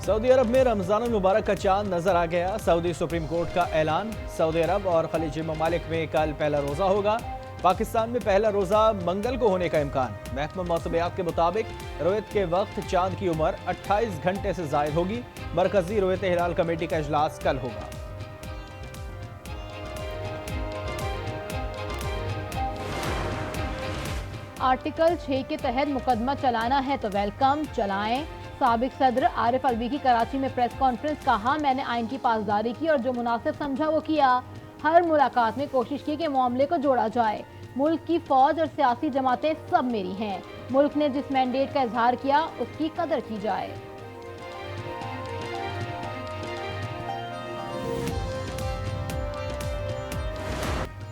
سعودی عرب میں رمضان المبارک کا چاند نظر آ گیا۔ سعودی سپریم کورٹ کا اعلان، سعودی عرب اور خلیجی ممالک میں کل پہلا روزہ ہوگا۔ پاکستان میں پہلا روزہ منگل کو ہونے کا امکان۔ محکمہ موسمیات کے مطابق رویت کے وقت چاند کی عمر 28 گھنٹے سے زائد ہوگی۔ مرکزی رویت ہلال کمیٹی کا اجلاس کل ہوگا۔ آرٹیکل 6 کے تحت مقدمہ چلانا ہے تو ویلکم، چلائیں۔ سابق صدر عارف الوی کی کراچی میں پریس کانفرنس، کہا میں نے آئین کی پاسداری کی اور جو مناسب سمجھا وہ کیا۔ ہر ملاقات میں کوشش کی کہ معاملے کو جوڑا جائے۔ ملک کی فوج اور سیاسی جماعتیں سب میری ہیں۔ ملک نے جس مینڈیٹ کا اظہار کیا اس کی قدر کی جائے۔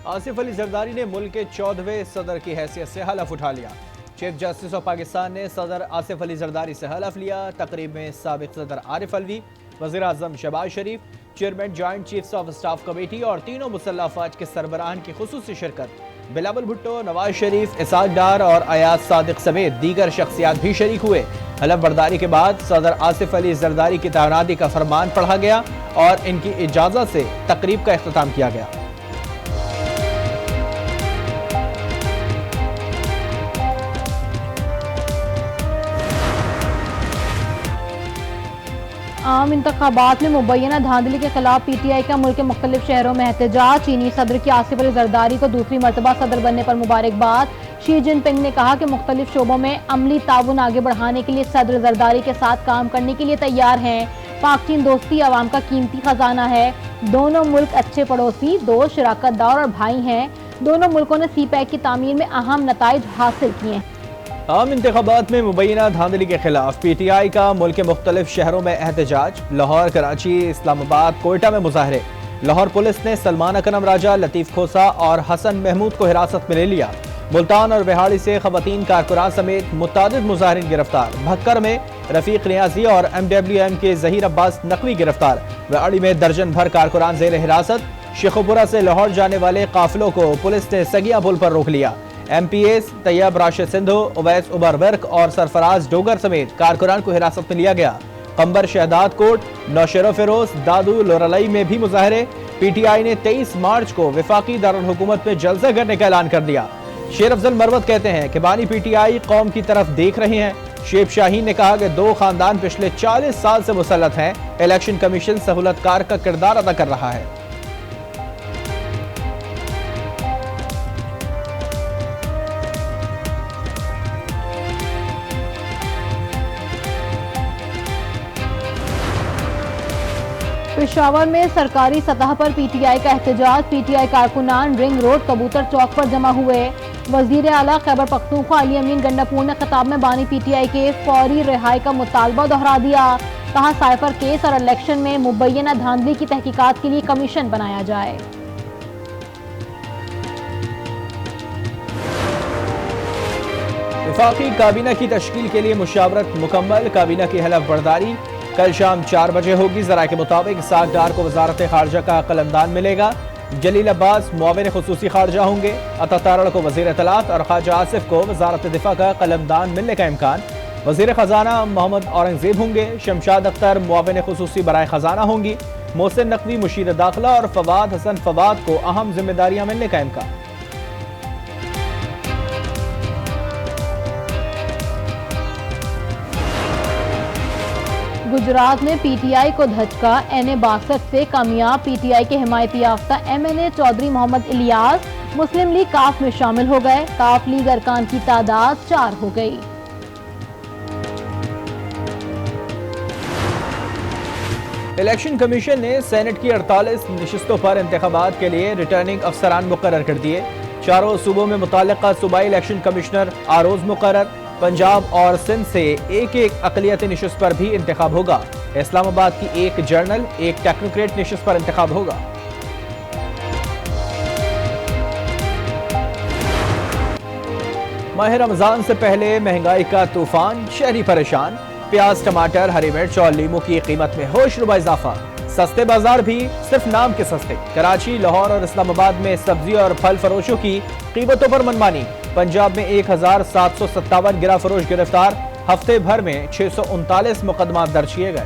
آصف علی زرداری نے ملک کے 14ویں صدر کی حیثیت سے حلف اٹھا لیا۔ چیف جسٹس آف پاکستان نے صدر آصف علی زرداری سے حلف لیا۔ تقریب میں سابق صدر عارف الوی، وزیر اعظم Shehbaz Sharif, chairman joint chiefs of staff committee اور تینوں مسلح افواج کے سربراہان کی خصوصی شرکت۔ بلاول بھٹو، نواز شریف، اسحاق ڈار اور ایاز صادق سمیت دیگر شخصیات بھی شریک ہوئے۔ حلف برداری کے بعد صدر آصف علی زرداری کی تعیناتی کا فرمان پڑھا گیا اور ان کی اجازت سے تقریب کا اختتام کیا گیا۔ عام انتخابات میں مبینہ دھاندلی کے خلاف پی ٹی آئی کا ملک کے مختلف شہروں میں احتجاج۔ چینی صدر کی آصف علی زرداری کو دوسری مرتبہ صدر بننے پر مبارکباد۔ شی جن پنگ نے کہا کہ مختلف شعبوں میں عملی تعاون آگے بڑھانے کے لیے صدر زرداری کے ساتھ کام کرنے کے لیے تیار ہیں۔ پاک چین دوستی عوام کا قیمتی خزانہ ہے۔ دونوں ملک اچھے پڑوسی، دوست، شراکت دار اور بھائی ہیں۔ دونوں ملکوں نے سی پیک کی تعمیر میں اہم نتائج حاصل کیے ہیں۔ عام انتخابات میں مبینہ دھاندلی کے خلاف پی ٹی آئی کا ملک کے مختلف شہروں میں احتجاج۔ لاہور، کراچی، اسلام آباد، کوئٹہ میں مظاہرے۔ لاہور پولیس نے سلمان اکرم راجہ، لطیف کھوسا اور حسن محمود کو حراست میں لے لیا۔ ملتان اور بہاڑی سے خواتین کارکنان سمیت متعدد مظاہرین گرفتار۔ بھکر میں رفیق نیازی اور ایم ڈبلیو ایم کے ظہیر عباس نقوی گرفتار۔ ویاڑی میں درجن بھر کارکنان زیر حراست۔ شیخوپورہ سے لاہور جانے والے قافلوں کو پولیس نے سگیاں پل پر روک لیا۔ ایم پی ایس طیب راشد سندھو، اویس عمر ورک اور سرفراز ڈوگر سمیت کارکنان کو حراست میں لیا گیا۔ قمبر، شہداد کوٹ، نوشیرو فیروز، دادو، لورلائی میں بھی مظاہرے۔ پی ٹی آئی نے 23 مارچ کو وفاقی دارالحکومت میں جلسہ کرنے کا اعلان کر دیا۔ شیر افضل مروت کہتے ہیں کہ بانی پی ٹی آئی قوم کی طرف دیکھ رہے ہیں۔ شیب شاہین نے کہا کہ 2 خاندان پچھلے 40 سال سے مسلط ہیں۔ الیکشن کمیشن سہولت کار کا کردار ادا کر رہا ہے۔ پشاور میں سرکاری سطح پر پی ٹی آئی کا احتجاج۔ پی ٹی آئی کارکنان رنگ روڈ کبوتر چوک پر جمع ہوئے۔ وزیر اعلیٰ خیبر پختونخوا علی امین گنڈاپور نے خطاب میں بانی پی ٹی آئی کے فوری رہائی کا مطالبہ دہرا دیا۔ کہا سائفر کیس اور الیکشن میں مبینہ دھاندلی کی تحقیقات کے لیے کمیشن بنایا جائے۔ وفاقی کابینہ کی تشکیل کے لیے مشاورت مکمل۔ کابینہ کی حلف برداری کل شام 4 بجے ہوگی۔ ذرائع کے مطابق اسحاق ڈار کو وزارت خارجہ کا قلمدان ملے گا۔ جلیل عباس معاون خصوصی خارجہ ہوں گے۔ عطا تارڑ کو وزیر اطلاعات اور خواجہ آصف کو وزارت دفاع کا قلمدان ملنے کا امکان۔ وزیر خزانہ محمد اورنگزیب ہوں گے۔ شمشاد اختر معاون خصوصی برائے خزانہ ہوں گی۔ محسن نقوی مشیر داخلہ اور فواد حسن فواد کو اہم ذمہ داریاں ملنے کا امکان۔ گجرات میں پی ٹی آئی کو دھچکا۔ این اے 62 سے کامیاب۔ پی ٹی آئی کے حمایتی یافتہ ایم این اے چودھری محمد الیاس مسلم لیگ کاف میں شامل ہو گئے۔ کاف لیگ ارکان کی تعداد 4 ہو گئی۔ الیکشن کمیشن نے سینٹ کی 48 نشستوں پر انتخابات کے لیے ریٹرننگ افسران مقرر کر دیے۔ چاروں صوبوں میں متعلقہ صوبائی الیکشن کمشنر آروز مقرر۔ پنجاب اور سندھ سے ایک اقلیتی نشست پر بھی انتخاب ہوگا۔ اسلام آباد کی 1 جرنل، 1 ٹیکنوکریٹ نشست پر انتخاب ہوگا۔ ماہ رمضان سے پہلے مہنگائی کا طوفان، شہری پریشان۔ پیاز، ٹماٹر، ہری مرچ اور لیموں کی قیمت میں ہوش ربا اضافہ۔ سستے بازار بھی صرف نام کے سستے۔ کراچی، لاہور اور اسلام آباد میں سبزی اور پھل فروشوں کی قیمتوں پر منمانی۔ پنجاب میں 1757 گرہ فروش گرفتار۔ ہفتے بھر میں 639 مقدمات درج کیے گئے۔